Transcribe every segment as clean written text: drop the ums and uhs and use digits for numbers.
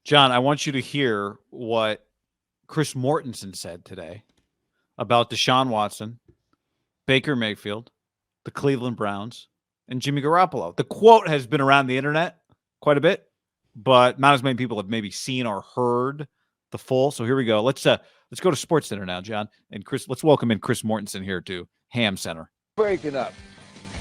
John, I want you to hear what Chris Mortensen said today about Deshaun Watson, Baker Mayfield, the Cleveland Browns, and Jimmy Garoppolo. The quote has been around the internet quite a bit, but not as many people have maybe seen or heard the full. So here we go. Let's go to Sports Center now, John. And Chris, let's welcome in Chris Mortensen here to Ham Center. Breaking up,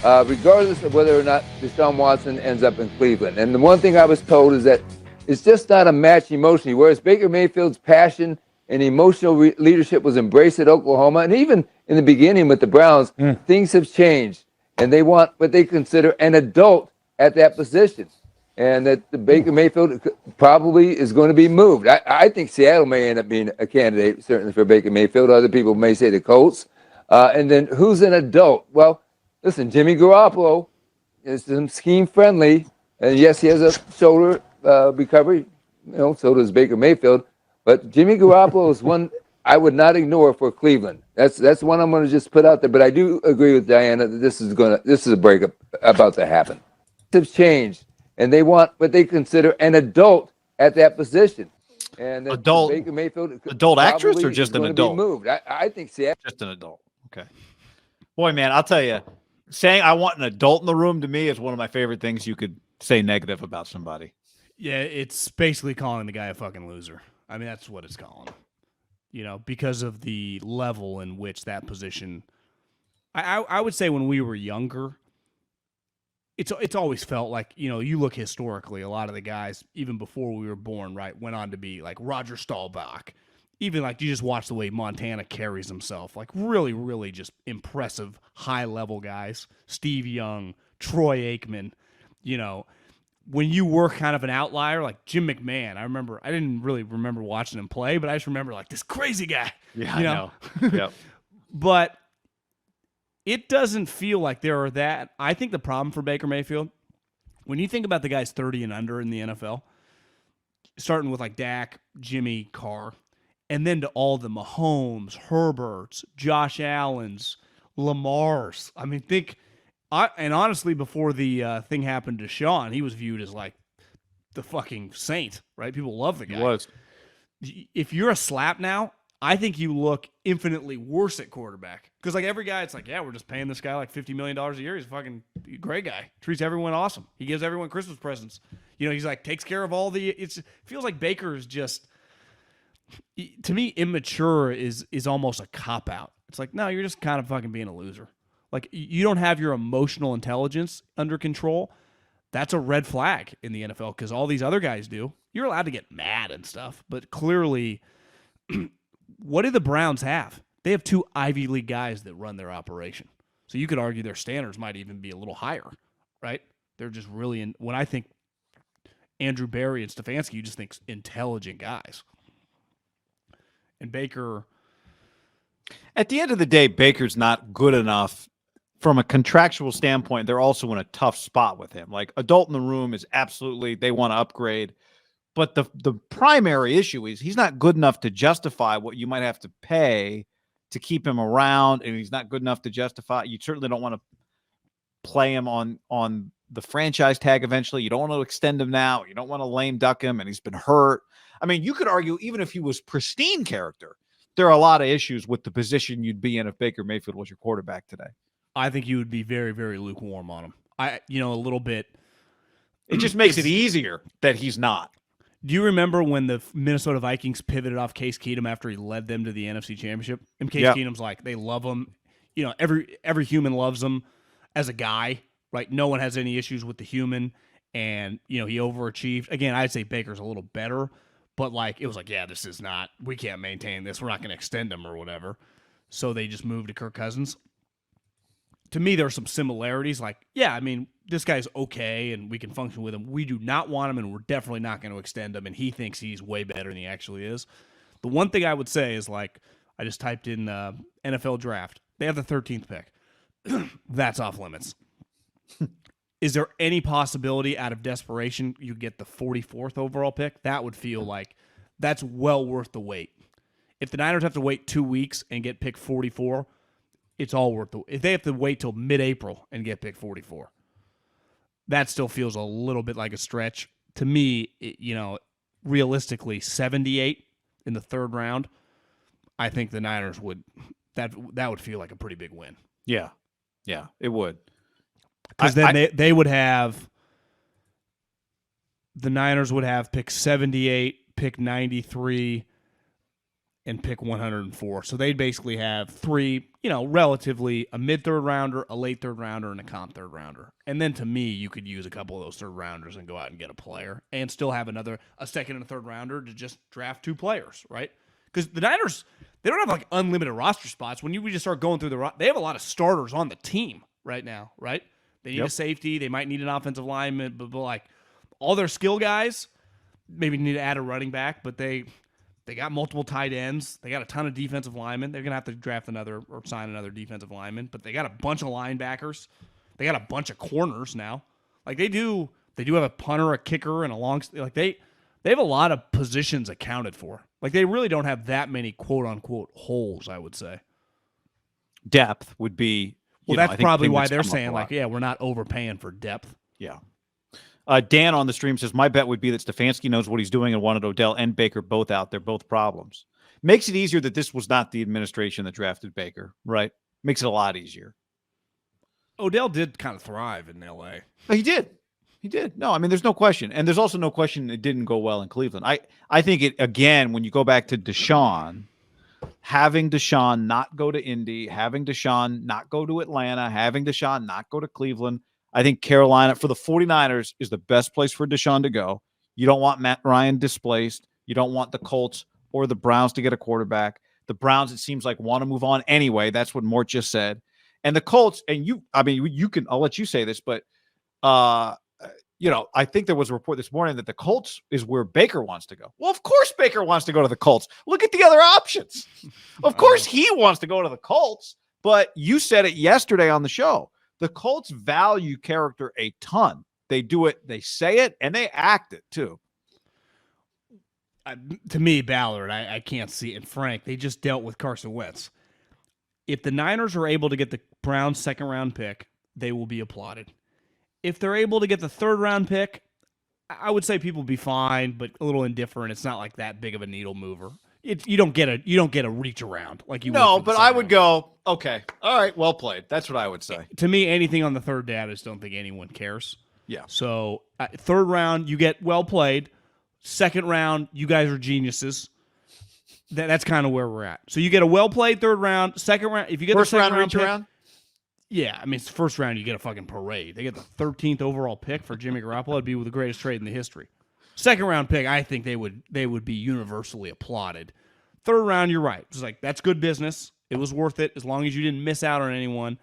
regardless of whether or not Deshaun Watson ends up in Cleveland. And the one thing I was told is that it's just not a match emotionally, whereas Baker Mayfield's passion and emotional leadership was embraced at Oklahoma. And even in the beginning with the Browns, things have changed. And they want what they consider an adult at that position. And that the Baker Mayfield probably is going to be moved. I think Seattle may end up being a candidate, certainly for Baker Mayfield. Other people may say the Colts. And then who's an adult? Well, listen, Jimmy Garoppolo is scheme friendly. And yes, he has a shoulder recovery. So does Baker Mayfield. But Jimmy Garoppolo is one I would not ignore for Cleveland. That's one I'm going to just put out there. But I do agree with Diana that this is a breakup about to happen. Things have changed, and they want what they consider an adult at that position. And adult Baker Mayfield, adult actress, or just an adult? Moved. I think Seattle. Just an adult. Okay. Boy, man, I'll tell you, saying I want an adult in the room to me is one of my favorite things you could say negative about somebody. Yeah, it's basically calling the guy a fucking loser. I mean, that's what it's calling him. Because of the level in which that position. I would say when we were younger, it's always felt like, you look historically, a lot of the guys, even before we were born, right, went on to be like Roger Staubach. Even like you just watch the way Montana carries himself, like really, really just impressive high-level guys. Steve Young, Troy Aikman, when you were kind of an outlier, like Jim McMahon, I didn't really remember watching him play, but I just remember like this crazy guy. Yeah, I know. Yep. But it doesn't feel like there are that. I think the problem for Baker Mayfield, when you think about the guys 30 and under in the NFL, starting with like Dak, Jimmy, Carr, and then to all the Mahomes, Herberts, Josh Allens, Lamars. I mean, and honestly, before the thing happened to Sean, he was viewed as like the fucking saint, right? People love the guy. He was. If you're a slap now, I think you look infinitely worse at quarterback. Because like every guy, it's like, yeah, we're just paying this guy like $50 million a year. He's a fucking great guy. Treats everyone awesome. He gives everyone Christmas presents. He's like, takes care of all the, it feels like Baker is just, to me, immature is almost a cop-out. It's like, no, you're just kind of fucking being a loser. Like, you don't have your emotional intelligence under control. That's a red flag in the NFL because all these other guys do. You're allowed to get mad and stuff, but clearly, what do the Browns have? They have 2 Ivy League guys that run their operation. So you could argue their standards might even be a little higher, right? They're just really, when I think Andrew Berry and Stefanski, you just think intelligent guys. And Baker, at the end of the day, Baker's not good enough from a contractual standpoint. They're also in a tough spot with him. Like, adult in the room is absolutely, they want to upgrade. But the primary issue is he's not good enough to justify what you might have to pay to keep him around. And he's not good enough to justify. You certainly don't want to play him on the franchise tag eventually. You don't want to extend him now. You don't want to lame duck him. And he's been hurt. I mean, you could argue even if he was pristine character, there are a lot of issues with the position you'd be in if Baker Mayfield was your quarterback today. I think you would be very, very lukewarm on him. A little bit. It just makes it easier that he's not. Do you remember when the Minnesota Vikings pivoted off Case Keenum after he led them to the NFC Championship? And Case Keenum's like, they love him. Every human loves him as a guy, right? No one has any issues with the human. And, he overachieved. Again, I'd say Baker's a little better. But, it was like, yeah, we can't maintain this. We're not going to extend him or whatever. So they just moved to Kirk Cousins. To me, there are some similarities. Like, yeah, I mean, this guy's okay and we can function with him. We do not want him and we're definitely not going to extend him. And he thinks he's way better than he actually is. The one thing I would say is, I just typed in NFL draft. They have the 13th pick. That's off limits. Is there any possibility out of desperation you get the 44th overall pick? That would feel like that's well worth the wait. If the Niners have to wait 2 weeks and get pick 44, it's all worth the. If they have to wait till mid-April and get pick 44, that still feels a little bit like a stretch. To me, realistically 78 in the third round, I think the Niners would that would feel like a pretty big win. Yeah, it would. Because then they would have the Niners would have pick 78, pick 93, and pick 104. So they'd basically have three, relatively a mid-third rounder, a late third rounder, and a comp third rounder. And then to me, you could use a couple of those third rounders and go out and get a player and still have a second and a third rounder to just draft two players, right? Because the Niners, they don't have like unlimited roster spots. When we just start going through they have a lot of starters on the team right now, right? They need a safety. They might need an offensive lineman, but like all their skill guys, maybe need to add a running back, but they got multiple tight ends. They got a ton of defensive linemen. They're going to have to draft another or sign another defensive lineman, but they got a bunch of linebackers. They got a bunch of corners now. Like they do have a punter, a kicker, and a long, like they have a lot of positions accounted for. Like they really don't have that many quote unquote holes, I would say. Depth would be, that's probably why they're saying like, we're not overpaying for depth. Yeah. Dan on the stream says, my bet would be that Stefanski knows what he's doing and wanted Odell and Baker both out. They're both problems. Makes it easier that this was not the administration that drafted Baker, right? Makes it a lot easier. Odell did kind of thrive in L.A. He did. No, I mean, there's no question. And there's also no question it didn't go well in Cleveland. I think it, again, when you go back to Deshaun, having Deshaun not go to Indy, having Deshaun not go to Atlanta, having Deshaun not go to Cleveland, I think Carolina, for the 49ers, is the best place for Deshaun to go. You don't want Matt Ryan displaced. You don't want the Colts or the Browns to get a quarterback. The Browns, it seems like, want to move on anyway. That's what Mort just said. And the Colts, and you can, I'll let you say this, but, I think there was a report this morning that the Colts is where Baker wants to go. Well, of course Baker wants to go to the Colts. Look at the other options. Of course he wants to go to the Colts, but you said it yesterday on the show. The Colts value character a ton. They do it, they say it, and they act it too. To me, Ballard, I can't see it. And Frank, they just dealt with Carson Wentz. If the Niners are able to get the Browns' second-round pick, they will be applauded. If they're able to get the third-round pick, I would say people will be fine, but a little indifferent. It's not like that big of a needle mover. You don't get a reach around like you. No, but I would go, okay, all right, well played. That's what I would say. To me, anything on the third day, I just don't think anyone cares. Yeah. So third round, you get well played. Second round, you guys are geniuses. That's kind of where we're at. So you get a well played third round. Second round, if you get first the second round reach pick, around. Yeah, I mean, it's the first round, you get a fucking parade. They get the 13th overall pick for Jimmy Garoppolo. It'd be the greatest trade in the history. Second round pick, I think they would be universally applauded. Third round, you're right. It's like, that's good business. It was worth it as long as you didn't miss out on anyone.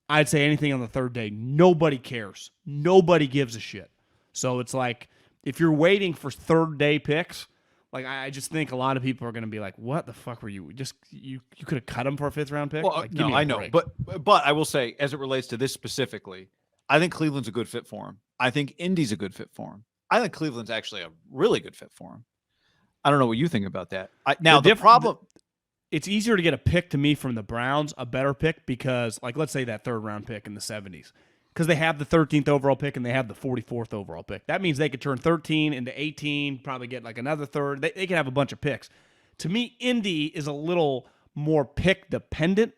I'd say anything on the third day, nobody cares. Nobody gives a shit. So it's like, if you're waiting for third day picks, like I just think a lot of people are going to be like, "What the fuck were you? You could have cut him for a fifth round pick." Well, like, no, I know, but I will say, as it relates to this specifically, I think Cleveland's a good fit for him. I think Indy's a good fit for him. I think Cleveland's actually a really good fit for him. I don't know what you think about that. The problem, it's easier to get a pick to me from the Browns, a better pick, because, like, let's say that third round pick in the 70s. Because they have the 13th overall pick and they have the 44th overall pick. That means they could turn 13 into 18, probably get like another third. They could have a bunch of picks. To me, Indy is a little more pick dependent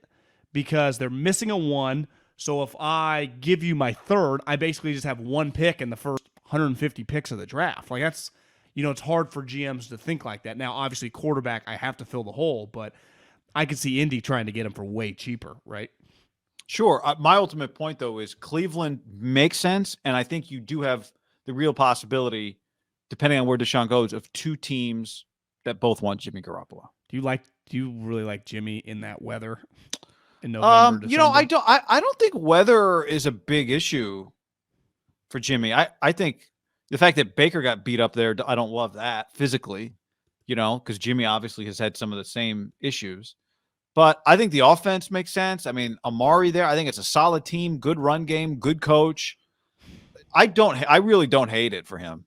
because they're missing a one. So if I give you my third, I basically just have one pick in the first 150 picks of the draft. Like that's, it's hard for GMs to think like that. Now, obviously, quarterback, I have to fill the hole, but I could see Indy trying to get him for way cheaper, right? Sure. My ultimate point, though, is Cleveland makes sense, and I think you do have the real possibility, depending on where Deshaun goes, of two teams that both want Jimmy Garoppolo. Do you really like Jimmy in that weather in November? I don't think weather is a big issue for Jimmy. I think the fact that Baker got beat up there, I don't love that physically, because Jimmy obviously has had some of the same issues. But I think the offense makes sense. I mean, Amari there, I think it's a solid team, good run game, good coach. I really don't hate it for him.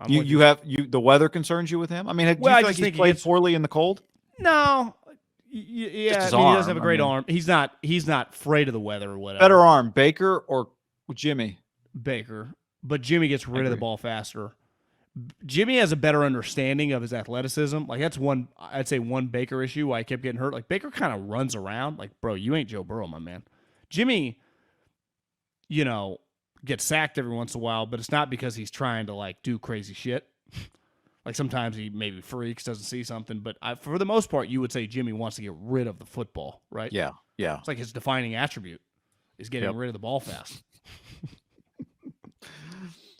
The weather concerns you with him? I mean, do you feel like he's played poorly in the cold? No. Yeah, he does have a great arm. He's not afraid of the weather or whatever. Better arm, Baker or Jimmy? Baker. But Jimmy gets rid of the ball faster. Jimmy has a better understanding of his athleticism. Like that's I'd say one Baker issue why he kept getting hurt. Like Baker kind of runs around. Like, bro, you ain't Joe Burrow, my man. Jimmy, gets sacked every once in a while, but it's not because he's trying to like do crazy shit. Like sometimes he maybe freaks, doesn't see something, but for the most part, you would say Jimmy wants to get rid of the football, right? Yeah. It's like his defining attribute is getting rid of the ball fast.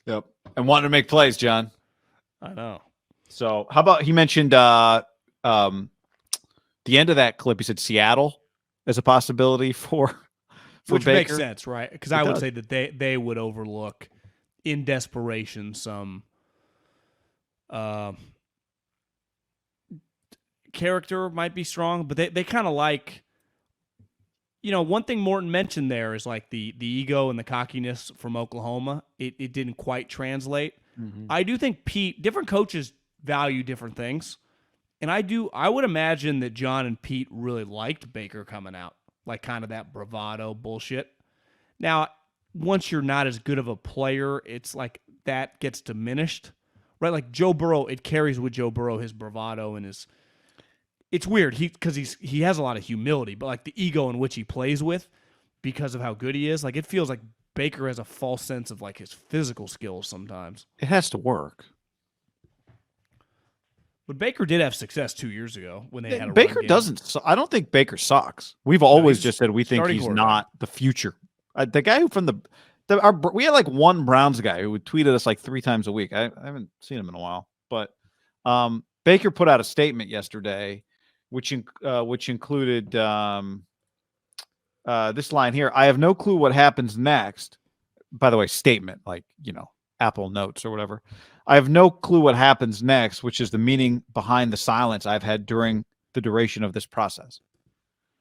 Yep. And wanting to make plays, John. I know. So how about he mentioned the end of that clip, he said Seattle as a possibility for Which Baker. Makes sense, right? Because I would say that they would overlook in desperation some character might be strong, but they kind of like, one thing Morton mentioned there is like the ego and the cockiness from Oklahoma. It didn't quite translate. Mm-hmm. I do think different coaches value different things. And I would imagine that John and Pete really liked Baker coming out, like kind of that bravado bullshit. Now, once you're not as good of a player, it's like that gets diminished, right? Like Joe Burrow, it carries with Joe Burrow his bravado and it's weird because he has a lot of humility, but like the ego in which he plays with because of how good he is, like it feels like Baker has a false sense of like his physical skills sometimes. It has to work. But Baker did have success 2 years ago when they had a Baker run game. doesn't. I don't think Baker sucks. We've always just said we think he's not the future. The guy who we had like one Browns guy who would tweet at us like 3 times a week. I haven't seen him in a while, but Baker put out a statement yesterday, which included this line here: "I have no clue what happens next." By the way, statement like Apple Notes or whatever. "I have no clue what happens next," which is the meaning behind the silence I've had during the duration of this process.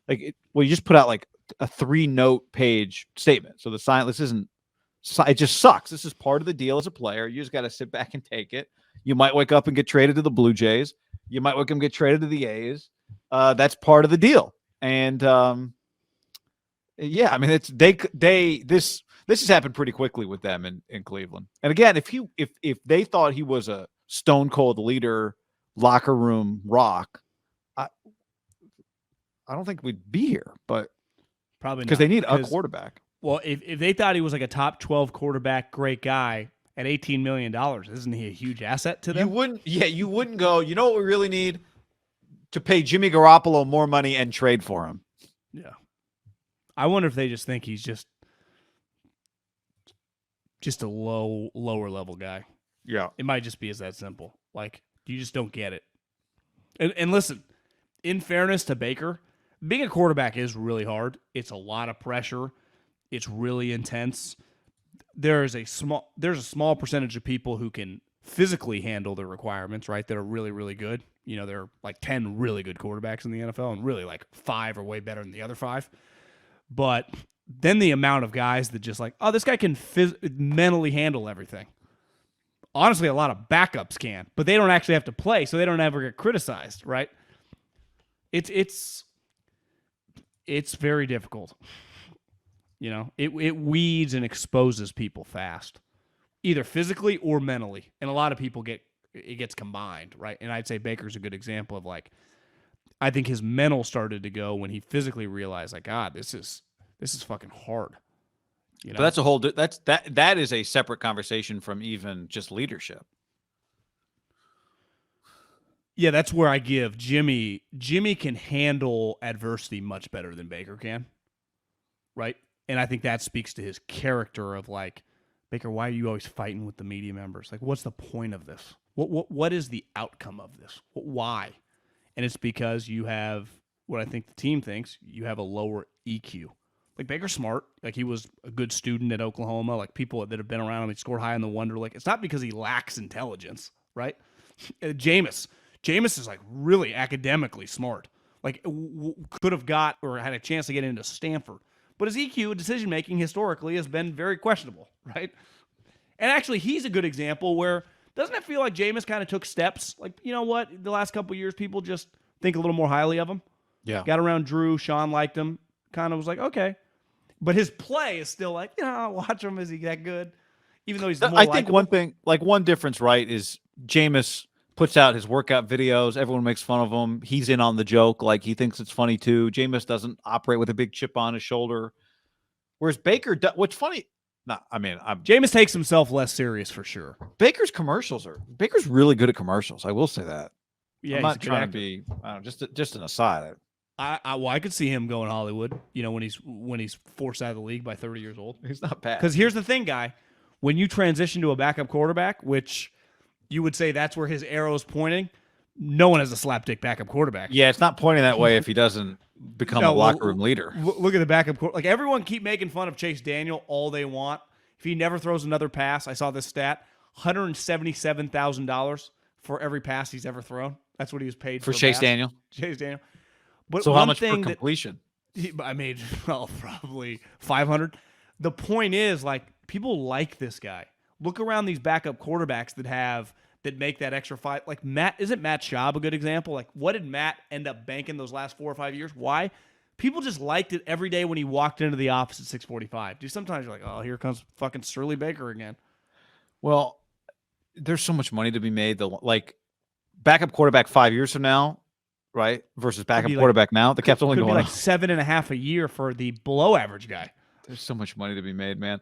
You just put out like a 3-note page statement. So the silence it just sucks. This is part of the deal as a player. You just got to sit back and take it. You might wake up and get traded to the Blue Jays. You might wake up and get traded to the A's. That's part of the deal. And yeah, I mean, this has happened pretty quickly with them in Cleveland. And again, if they thought he was a stone cold leader, locker room rock, I don't think we'd be here. But probably because they need a quarterback. Well, if they thought he was like a top 12 quarterback, great guy at $18 million, isn't he a huge asset to them? You wouldn't go, you know what we really need? To pay Jimmy Garoppolo more money and trade for him. Yeah. I wonder if they just think he's just a lower level guy. Yeah. It might just be as that simple. Like, you just don't get it. And listen, in fairness to Baker, being a quarterback is really hard. It's a lot of pressure. It's really intense. There's a small percentage of people who can physically handle the requirements, right? That are really, really good. There are like 10 really good quarterbacks in the NFL, and really like 5 are way better than the other 5. But then the amount of guys that just like, oh, this guy can mentally handle everything. Honestly, a lot of backups can, but they don't actually have to play, so they don't ever get criticized, right? It's very difficult. It weeds and exposes people fast, either physically or mentally. And a lot of people it gets combined, right? And I'd say Baker's a good example of like, I think his mental started to go when he physically realized like, God, this is fucking hard. But that's a whole that is a separate conversation from even just leadership. Yeah, that's where I give Jimmy can handle adversity much better than Baker can. Right? And I think that speaks to his character of like, Baker, why are you always fighting with the media members? Like, what's the point of this? What is the outcome of this? Why? And it's because you have what I think the team thinks, you have a lower EQ. Like Baker's smart. Like he was a good student at Oklahoma. Like people that have been around him, he scored high in the Wonder. Like it's not because he lacks intelligence, right? Jameis is like really academically smart. Like could have got or had a chance to get into Stanford. But his EQ and decision making historically has been very questionable, right? And actually, he's a good example where doesn't it feel like Jameis kind of took steps? Like, you know what? The last couple of years, people just think a little more highly of him. Yeah. Got around Drew. Sean liked him. Kind of was like, okay. But his play is still like, watch him. Is he that good? Even though he's more I think one thing, like one difference, right, is Jameis puts out his workout videos. Everyone makes fun of him. He's in on the joke. Like, he thinks it's funny too. Jameis doesn't operate with a big chip on his shoulder. Whereas Baker, what's funny, Jameis takes himself less serious for sure. Baker's really good at commercials. I will say that. Yeah, I'm not trying to be, just an aside. I could see him going Hollywood, when he's forced out of the league by 30 years old. He's not bad. Because here's the thing, guy. When you transition to a backup quarterback, which you would say that's where his arrow's pointing, no one has a slapdick backup quarterback. Yeah, it's not pointing that way if he doesn't become a locker room leader. Look at the backup quarterback. Like, everyone keep making fun of Chase Daniel all they want. If he never throws another pass, I saw this stat, $177,000 for every pass he's ever thrown. That's what he was paid for Chase Daniel. Chase Daniel. But so how much for completion? I made probably 500. The point is, like, people like this guy. Look around these backup quarterbacks that make that extra five. Like isn't Matt Schaub a good example? Like, what did Matt end up banking those last 4 or 5 years? Why? People just liked it every day when he walked into the office at 6:45. Dude, sometimes you're like, oh, here comes fucking Sterling Baker again. Well, there's so much money to be made. Like, backup quarterback 5 years from now, right? Versus backup quarterback now. The cap's only going like 7.5 a year for the below average guy. There's so much money to be made, man.